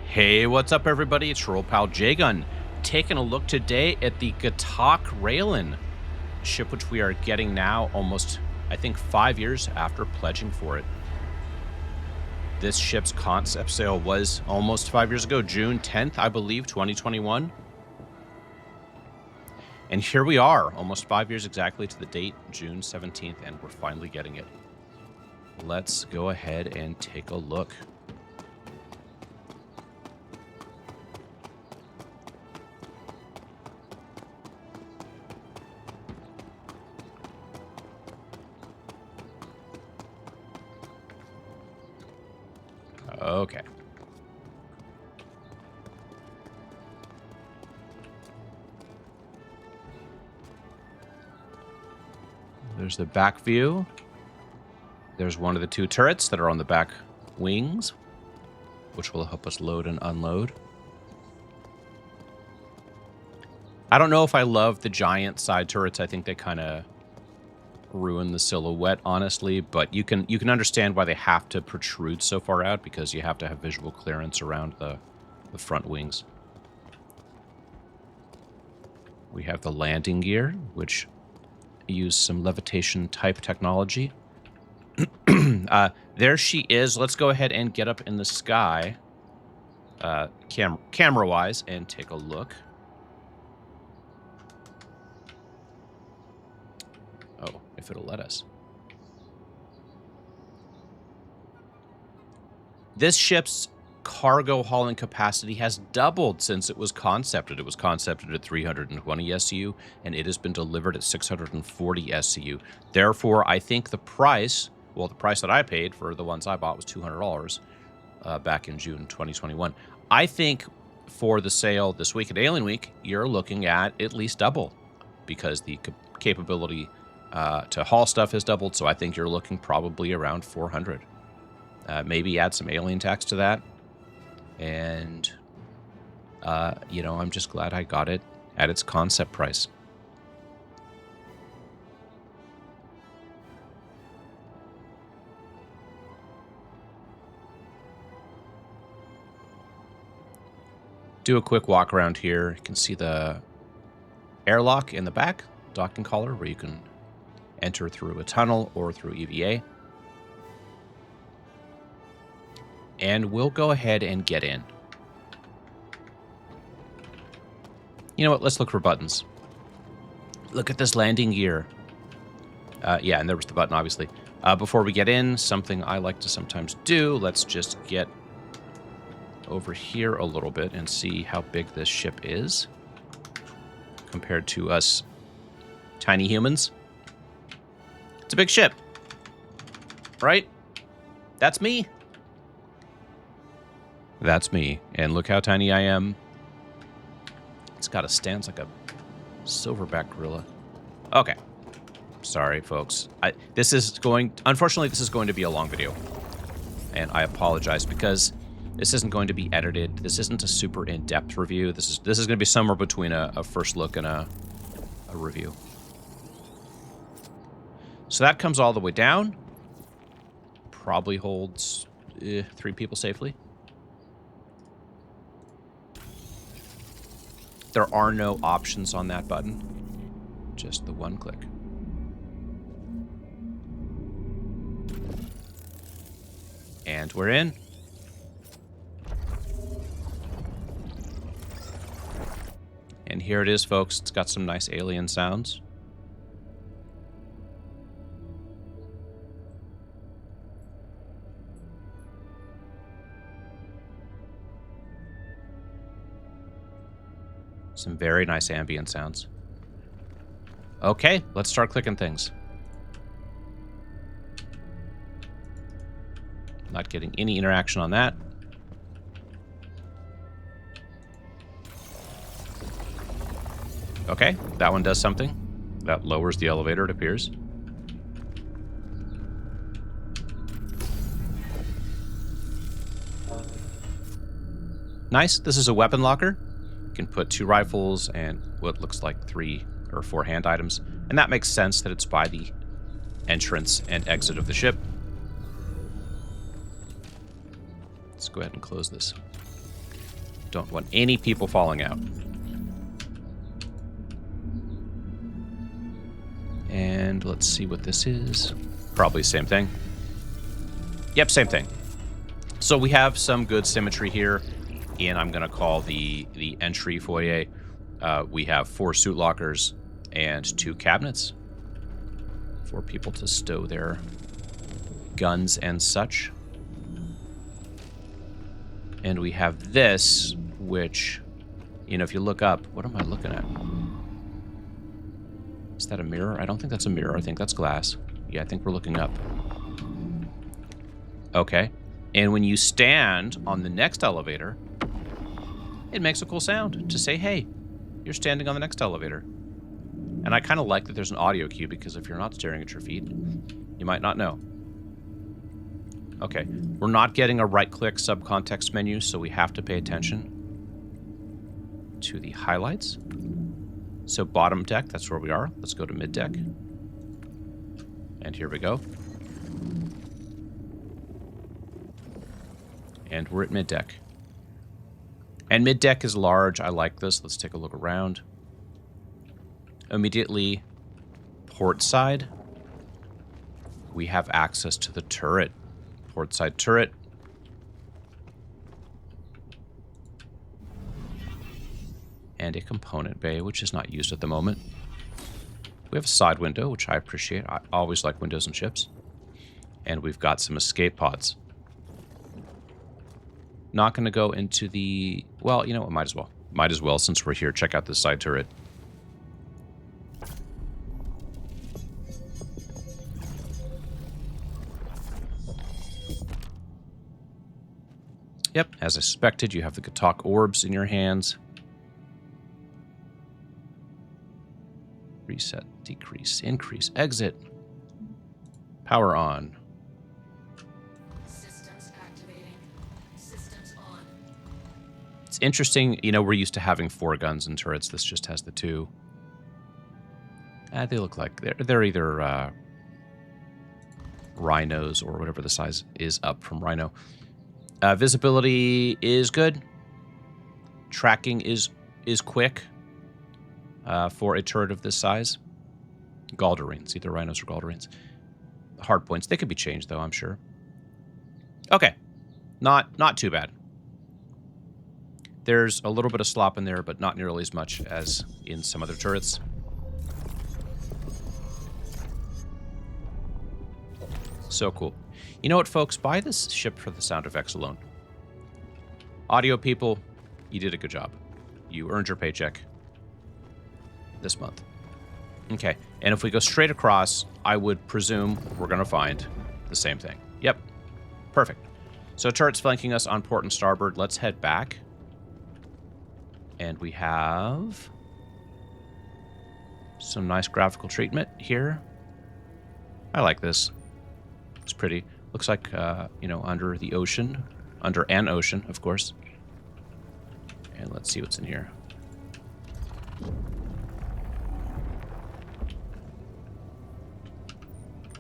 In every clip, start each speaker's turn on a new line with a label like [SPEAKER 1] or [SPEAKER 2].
[SPEAKER 1] Hey, what's up, everybody? It's your old pal J-Gun, taking a look today at the Gatac Railen ship, which we are getting now almost, I think, 5 years after pledging for it. This ship's concept sale was almost 5 years ago, June 10th, I believe, 2021. And here we are, almost 5 years exactly to the date, June 17th, and we're finally getting it. Let's go ahead and take a look. Okay. There's the back view. There's one of the two turrets that are on the back wings, which will help us load and unload. I don't know if I love the giant side turrets. I think they kind of ruin the silhouette, honestly, but you can understand why they have to protrude so far out, because you have to have visual clearance around the front wings. We have the landing gear, which use some levitation type technology. There she is. Let's go ahead and get up in the sky, camera wise, and take a look. Oh, if it'll let us. This ship's cargo hauling capacity has doubled since it was concepted. It was concepted at 320 SCU, and it has been delivered at 640 SCU. Therefore, I think the price, well, the price that I paid for the ones I bought was $200 back in June 2021. I think for the sale this week at Alien Week, you're looking at least double, because the capability to haul stuff has doubled, so I think you're looking probably around 400. Maybe add some alien tax to that. And, you know, I'm just glad I got it at its concept price. Do a quick walk around here. You can see the airlock in the back, docking collar, where you can enter through a tunnel or through EVA. And we'll go ahead and get in. You know what? Let's look for buttons. Look at this landing gear. Yeah, and there was the button, obviously. Before we get in, something I like to sometimes do, let's just get over here a little bit and see how big this ship is compared to us tiny humans. It's a big ship, right? That's me. That's me. And look how tiny I am. It's got a stance like a silverback gorilla. Okay. Sorry, folks. Unfortunately, this is going to be a long video. And I apologize, because this isn't going to be edited. This isn't a super in-depth review. This is going to be somewhere between a first look and a review. So that comes all the way down. Probably holds 3 people safely. There are no options on that button. Just the one click. And we're in. And here it is, folks. It's got some nice alien sounds. Some very nice ambient sounds. Okay, let's start clicking things. Not getting any interaction on that. Okay, that one does something. That lowers the elevator, it appears. Nice. This is a weapon locker. You can put 2 rifles and what looks like 3 or 4 hand items. And that makes sense that it's by the entrance and exit of the ship. Let's go ahead and close this. Don't want any people falling out. And let's see what this is. Probably same thing. Yep, same thing. So we have some good symmetry here, and I'm going to call the entry foyer. We have 4 suit lockers and 2 cabinets for people to stow their guns and such. And we have this, which, you know, if you look up, what am I looking at? Is that a mirror? I don't think that's a mirror. I think that's glass. Yeah, I think we're looking up. Okay. And when you stand on the next elevator, it makes a cool sound to say, hey, you're standing on the next elevator. And I kind of like that there's an audio cue, because if you're not staring at your feet, you might not know. Okay. We're not getting a right-click subcontext menu, so we have to pay attention to the highlights. So bottom deck, that's where we are. Let's go to mid deck. And here we go. And we're at mid deck. And mid deck is large. I like this. Let's take a look around. Immediately port side, we have access to the turret. Port side turret. And a component bay, which is not used at the moment. We have a side window, which I appreciate. I always like windows and ships. And we've got some escape pods. Not going to go into the... Well, you know what? Might as well. Might as well, since we're here. Check out this side turret. Yep, as I suspected, you have the Gatac orbs in your hands. Reset, decrease, increase, exit. Power on.
[SPEAKER 2] Systems activating. Systems on.
[SPEAKER 1] It's interesting, you know, we're used to having 4 guns and turrets. This just has the 2. They look like they're either rhinos or whatever the size is up from rhino. Visibility is good. Tracking is quick for a turret of this size. Galderines, either rhinos or Galderines. Hard points, they could be changed though, I'm sure. Okay, not too bad. There's a little bit of slop in there, but not nearly as much as in some other turrets. So cool. You know what, folks? Buy this ship for the sound effects alone. Audio people, you did a good job. You earned your paycheck this month. Okay, and if we go straight across, I would presume we're going to find the same thing. Yep, perfect. So turret's flanking us on port and starboard. Let's head back. And we have some nice graphical treatment here. I like this. It's pretty. Looks like, you know, under the ocean. Under an ocean, of course. And let's see what's in here.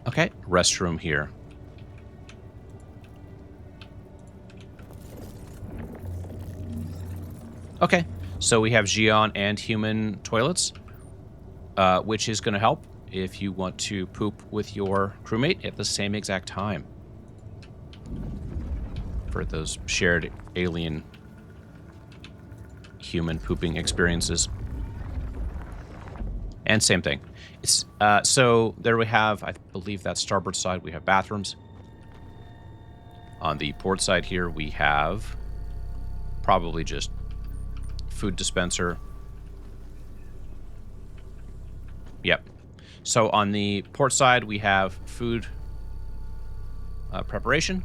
[SPEAKER 1] Okay, restroom here. Okay, so we have Xion and human toilets, which is going to help if you want to poop with your crewmate at the same exact time. For those shared alien human pooping experiences. And same thing. It's so there we have, I believe that's starboard side, we have bathrooms. On the port side here we have probably just food dispenser. Yep. So on the port side we have food preparation.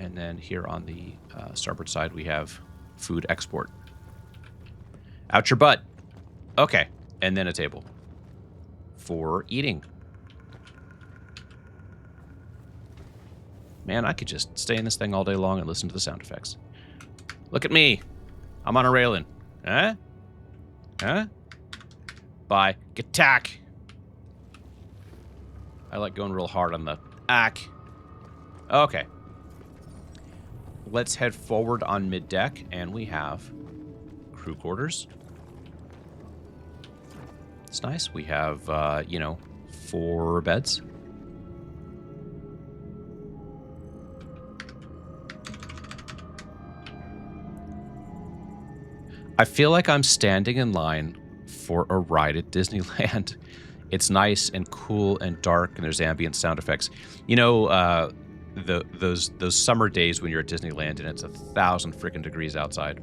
[SPEAKER 1] And then here on the starboard side, we have food export. Out your butt. Okay. And then a table for eating. Man, I could just stay in this thing all day long and listen to the sound effects. Look at me. I'm on a Railen. Huh? Huh? Bye. Gatac. I like going real hard on the ack. Okay. let's head forward on mid-deck, and we have crew quarters. It's nice. We have, you know, 4 beds. I feel like I'm standing in line for a ride at Disneyland. It's nice and cool and dark, and there's ambient sound effects. You know, those summer days when you're at Disneyland and it's 1,000 freaking degrees outside,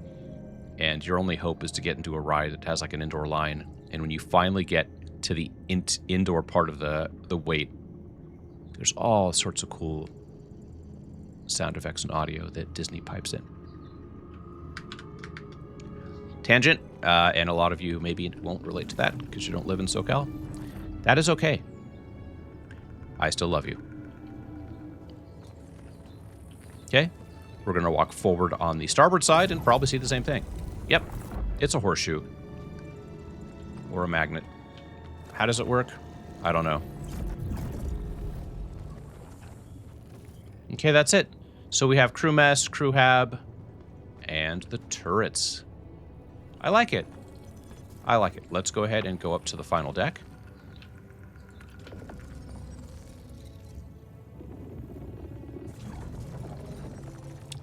[SPEAKER 1] and your only hope is to get into a ride that has like an indoor line. And when you finally get to the indoor part of the wait, there's all sorts of cool sound effects and audio that Disney pipes in. Tangent, and a lot of you maybe won't relate to that because you don't live in SoCal. That is okay. I still love you. Okay, we're going to walk forward on the starboard side and probably see the same thing. Yep, it's a horseshoe. Or a magnet. How does it work? I don't know. Okay, that's it. So we have crew mess, crew hab, and the turrets. I like it. I like it. Let's go ahead and go up to the final deck.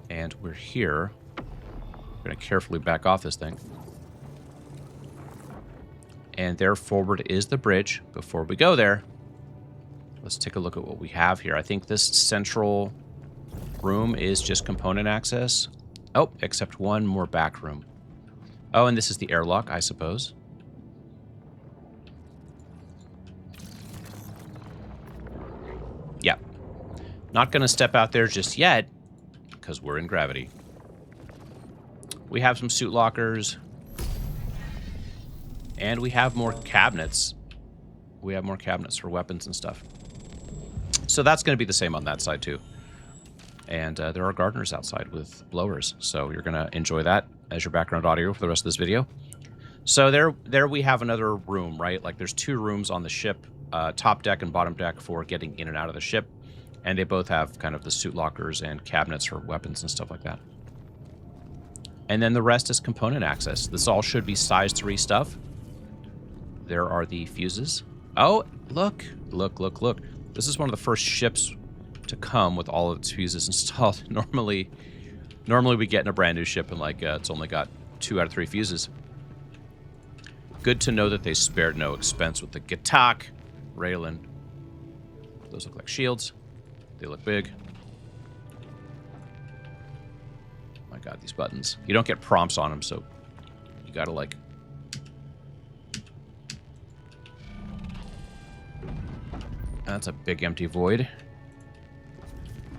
[SPEAKER 1] And we're here. We're going to carefully back off this thing. And there forward is the bridge. Before we go there, let's take a look at what we have here. I think this central room is just component access. Oh, except one more back room. Oh, and this is the airlock, I suppose. Yeah. Not going to step out there just yet, because we're in gravity. We have some suit lockers. And we have more cabinets. We have more cabinets for weapons and stuff. So that's going to be the same on that side, too. And there are gardeners outside with blowers. So you're going to enjoy that as your background audio for the rest of this video. So there we have another room, right? Like there's 2 rooms on the ship, top deck and bottom deck for getting in and out of the ship. And they both have kind of the suit lockers and cabinets for weapons and stuff like that. And then the rest is component access. This all should be size 3 stuff. There are the fuses. Oh, look. Look, look, look. This is one of the first ships to come with all of its fuses installed. Normally we get in a brand new ship and like it's only got 2 out of 3 fuses. Good to know that they spared no expense with the Gatac Railen. Those look like shields. They look big. My God, these buttons. You don't get prompts on them, so you gotta like... That's a big empty void.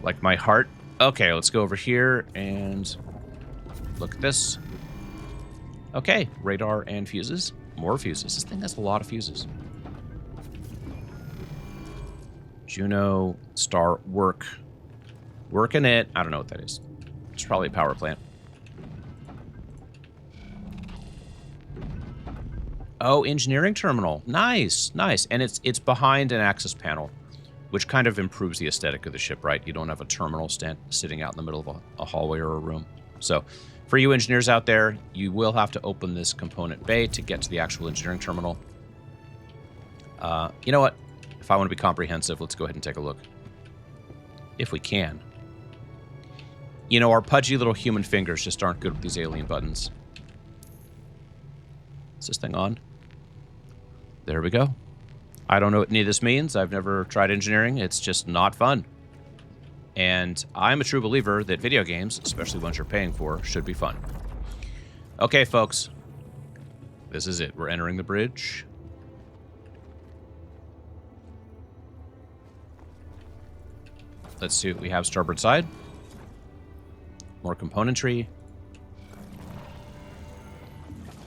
[SPEAKER 1] Like my heart. Okay, let's go over here and look at this. Okay, radar and fuses. More fuses. This thing has a lot of fuses. Juno Star working it. I don't know what that is. It's probably a power plant. Oh, engineering terminal. Nice, nice. And it's behind an access panel, which kind of improves the aesthetic of the ship, right? You don't have a terminal sitting out in the middle of a hallway or a room. So for you engineers out there, you will have to open this component bay to get to the actual engineering terminal. You know what? If I want to be comprehensive, let's go ahead and take a look. If we can. You know, our pudgy little human fingers just aren't good with these alien buttons. Is this thing on? There we go. I don't know what any of this means. I've never tried engineering. It's just not fun. And I'm a true believer that video games, especially ones you're paying for, should be fun. Okay, folks. This is it. We're entering the bridge. Let's see what we have starboard side. More componentry.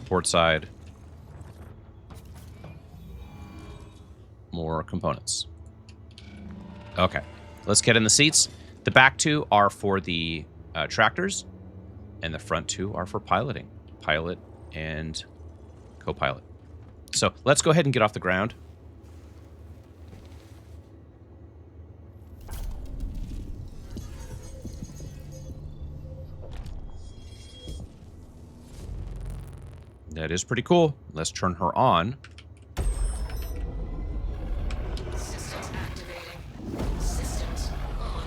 [SPEAKER 1] Port side. More components. Okay, let's get in the seats. The back 2 are for the tractors, and the front 2 are for piloting. Pilot and co-pilot. So let's go ahead and get off the ground. That is pretty cool. Let's turn her on.
[SPEAKER 2] Systems activating. Systems on.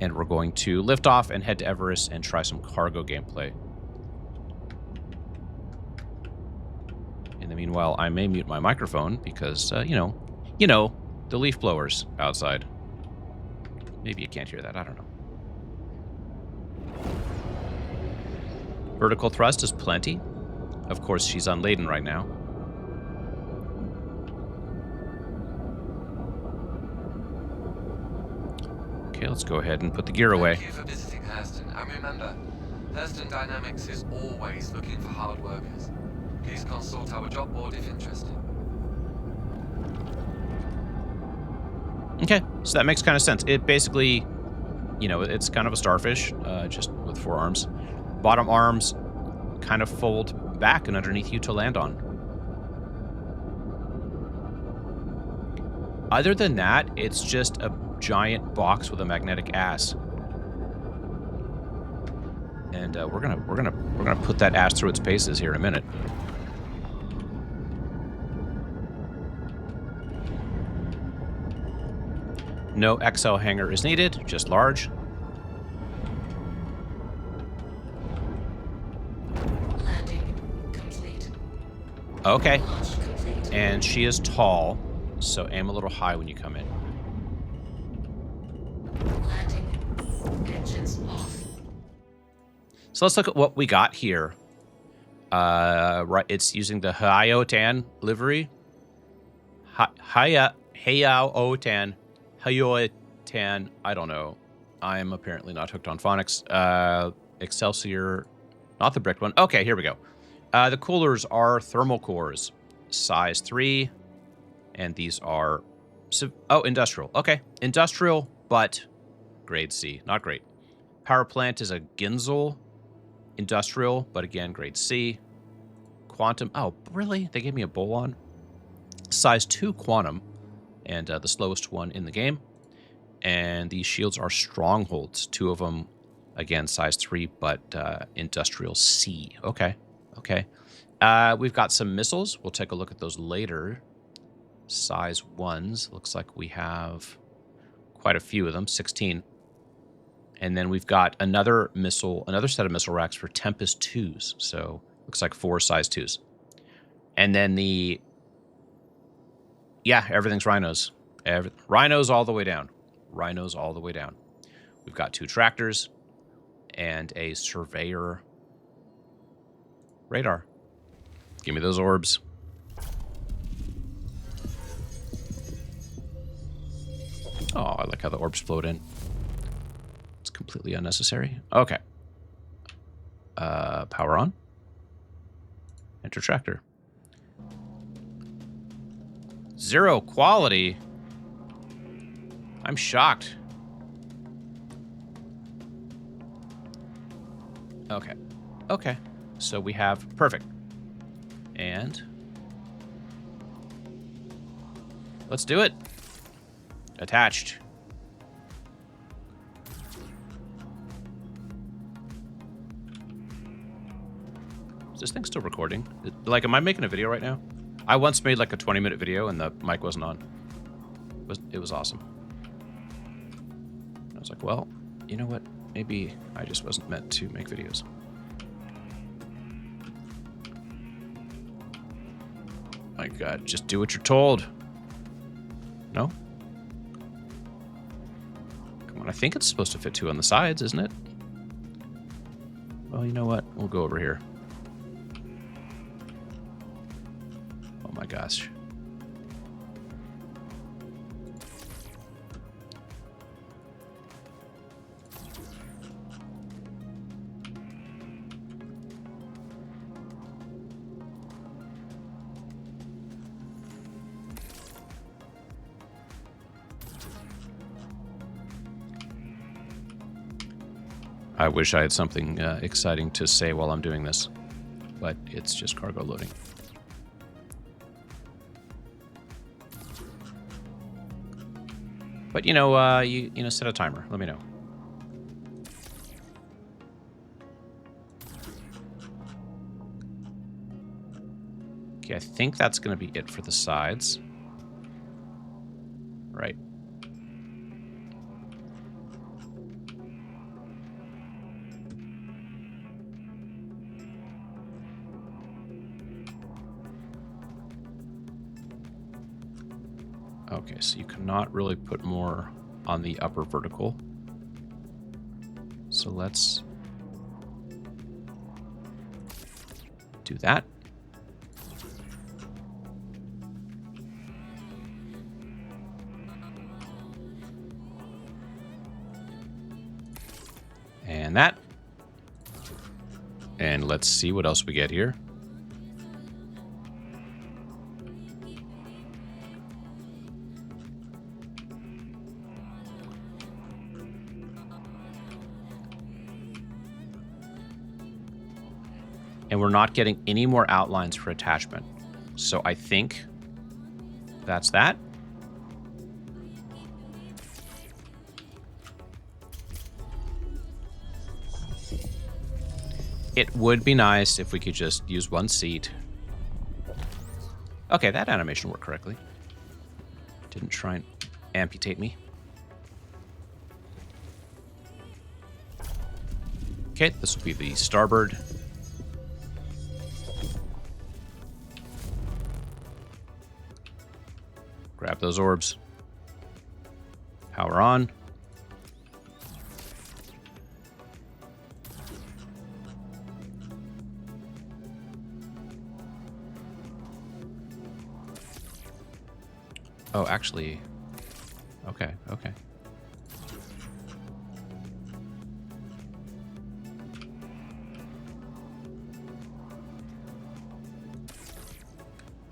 [SPEAKER 1] And we're going to lift off and head to Everest and try some cargo gameplay. In the meanwhile, I may mute my microphone because, you know, the leaf blowers outside. Maybe you can't hear that. I don't know. Vertical thrust is plenty. Of course, she's unladen right now. Okay, let's go ahead and put the gear away.
[SPEAKER 3] Thank you for visiting Hurston. And remember, Hurston Dynamics is always looking for hard workers. Please consult our job board if interested.
[SPEAKER 1] Okay, so that makes kind of sense. It basically, you know, it's kind of a starfish, just with 4 arms. Bottom arms kind of fold back and underneath you to land on. Other than that, it's just a giant box with a magnetic ass. And we're gonna put that ass through its paces here in a minute. No XL hanger is needed, just large.
[SPEAKER 2] Landing complete.
[SPEAKER 1] Okay.
[SPEAKER 2] Launch complete.
[SPEAKER 1] And she is tall, so aim a little high when you come in.
[SPEAKER 2] Landing. Engines off.
[SPEAKER 1] So let's look at what we got here. Right, it's using the Hayotan livery. Hayotan. I don't know. I am apparently not hooked on phonics. Excelsior, not the bricked one. Okay, here we go. The coolers are thermal cores, size 3, and these are industrial. Okay, industrial, but grade C, not great. Power plant is a Ginzel, industrial, but again grade C. Quantum. Oh, really? They gave me a bowl-on. Size 2 quantum. And the slowest one in the game. And these shields are strongholds. 2 of them, again, size 3, but industrial C. Okay, okay. We've got some missiles. We'll take a look at those later. Size 1s. Looks like we have quite a few of them, 16. And then we've got another set of missile racks for Tempest 2s. So looks like 4 size 2s. And then yeah, everything's rhinos. Rhinos all the way down. Rhinos all the way down. We've got 2 tractors and a surveyor radar. Give me those orbs. Oh, I like how the orbs float in. It's completely unnecessary. Okay. Power on. Enter tractor. 0 quality. I'm shocked. Okay. Okay. So we have perfect. And let's do it. Attached. Is this thing still recording? Like, am I making a video right now? I once made like a 20-minute video and the mic wasn't on. It was awesome. I was like, well, you know what? Maybe I just wasn't meant to make videos. My God, just do what you're told. No? Come on, I think it's supposed to fit 2 on the sides, isn't it? Well, you know what? We'll go over here. Oh my gosh. I wish I had something exciting to say while I'm doing this. but it's just cargo loading. But, you know, you know, set a timer. Let me know. Okay, I think that's going to be it for the sides. Right. Okay, so you cannot really put more on the upper vertical. So let's do that. And that. And let's see what else we get here. And we're not getting any more outlines for attachment. So I think that's that. It would be nice if we could just use one seat. Okay, that animation worked correctly. Didn't try and amputate me. Okay, this will be the starboard. Grab those orbs. Power on. Oh, actually, okay.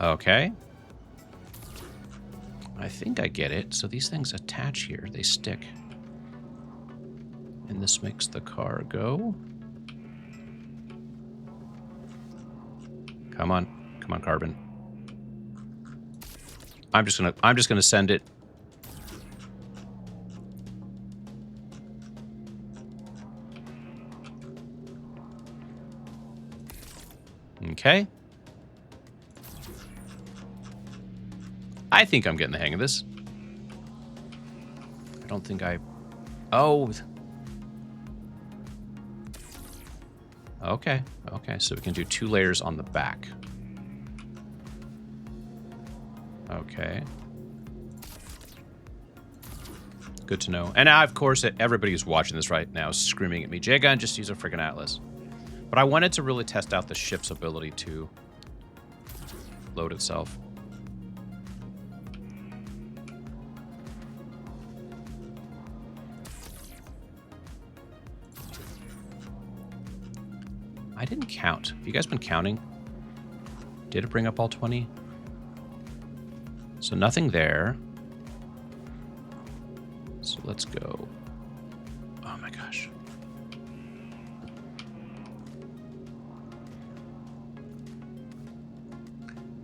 [SPEAKER 1] Okay. I think I get it. So these things attach here. They stick. And this makes the car go. Come on. Come on, Carbon. I'm just gonna send it. Okay. I think I'm getting the hang of this. I don't think I... Oh. Okay. Okay, so we can do 2 layers on the back. Okay. Good to know. And now, of course, everybody who's watching this right now is screaming at me, Jgun, just use a friggin' Atlas. But I wanted to really test out the ship's ability to load itself. I didn't count. Have you guys been counting? Did it bring up all 20? So nothing there. So let's go. Oh my gosh.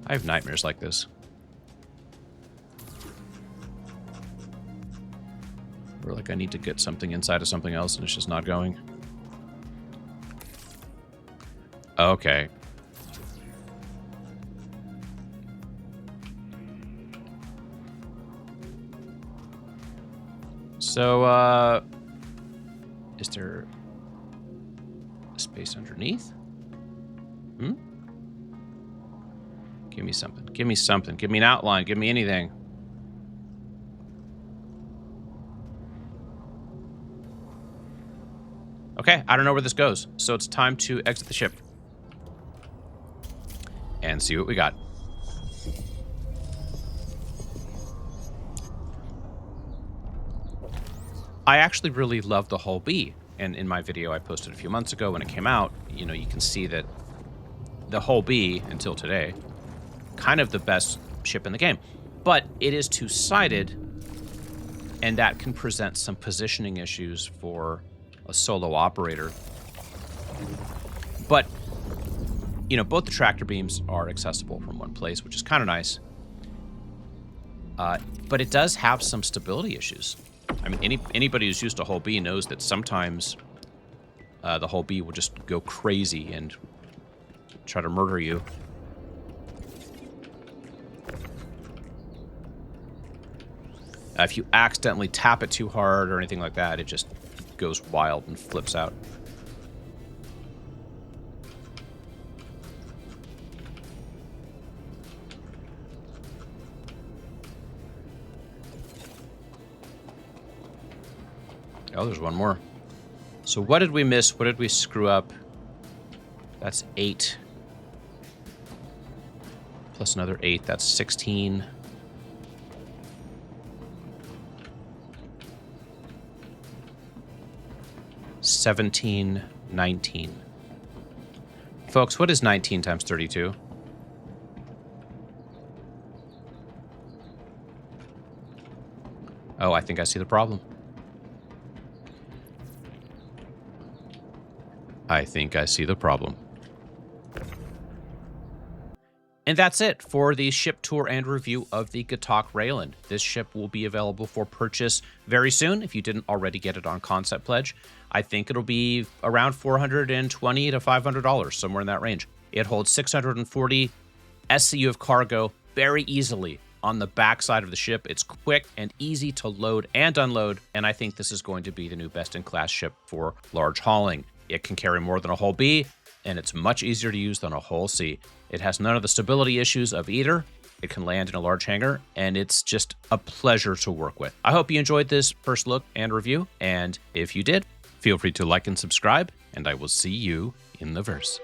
[SPEAKER 1] I have nightmares like this. Where like I need to get something inside of something else and it's just not going. Okay. So, is there a space underneath? Hmm? Give me something. Give me something. Give me an outline. Give me anything. Okay, I don't know where this goes. So it's time to exit the ship. And see what we got. I actually really love the Hull B. And in my video I posted a few months ago when it came out, you know, you can see that the Hull B, until today, kind of the best ship in the game. But it is two-sided, and that can present some positioning issues for a solo operator. But you know, both the tractor beams are accessible from one place, which is kind of nice. But it does have some stability issues. I mean, anybody who's used a whole B knows that sometimes the whole B will just go crazy and try to murder you. If you accidentally tap it too hard or anything like that, it just goes wild and flips out. Oh, there's one more. So what did we miss? What did we screw up? That's 8. Plus another 8. That's 16. $17, 19. Folks, what is 19 times 32? Oh, I think I see the problem. I think I see the problem. And that's it for the ship tour and review of the Gatac Railen. This ship will be available for purchase very soon if you didn't already get it on Concept Pledge. I think it'll be around $420 to $500, somewhere in that range. It holds 640 SCU of cargo very easily on the backside of the ship. It's quick and easy to load and unload, and I think this is going to be the new best-in-class ship for large hauling. It can carry more than a whole B, and it's much easier to use than a whole C. It has none of the stability issues of either. It can land in a large hangar, and it's just a pleasure to work with. I hope you enjoyed this first look and review, and if you did, feel free to like and subscribe, and I will see you in the verse.